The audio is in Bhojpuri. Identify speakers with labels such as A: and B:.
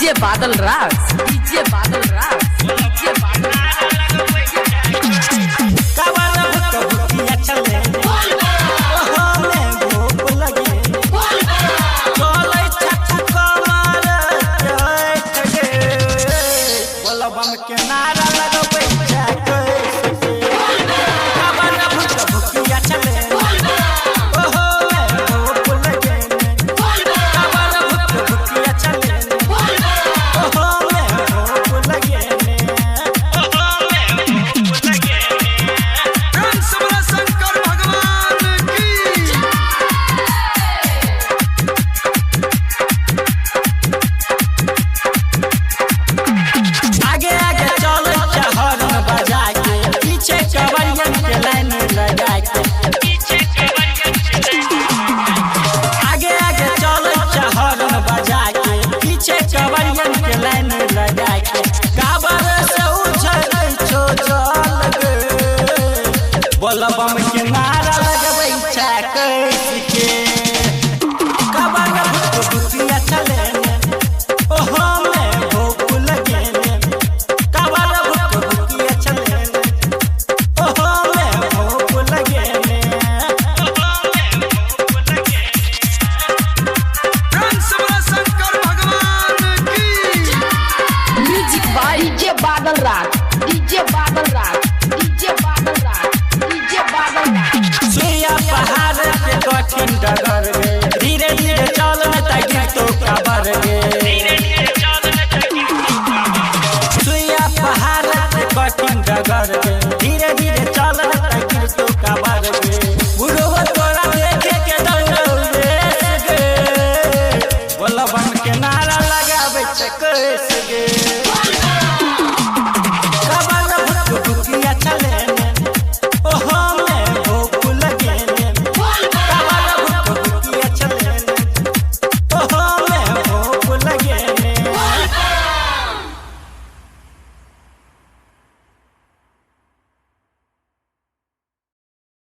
A: DJ Badal Raj, DJ Badal Raj, DJ Badal राज।
B: कावर भुकिया चले ओहो में भूख लगे चले छक कमर के बोला बम के नारा लगबै जाके कावर भुकिया चले ओहो में भूख लगे कावर भुकिया चले ओहो में भूख लगे बोला बम के नारा लगबै छाके के कावर भुकिया चले ओहो में भूख लगे कावर भुकिया चले ओहो में भूख लगे
C: शंकर भगवान की
A: music by DJ Badal Raj, DJ Badal Raj, DJ Badal Raj, DJ Badal Raj.
B: Suiya पहाड़ के कठिन डगर गे धीरे धीरे चलने तक तो काबर गे सुइया पहाड़ के कठिन डगर गे धीरे धीरे चलने तक तो काबर गे बुढ़ो तोरा देखे के दौड़े गे बोला बम के नारा लगाबै छै कैस गे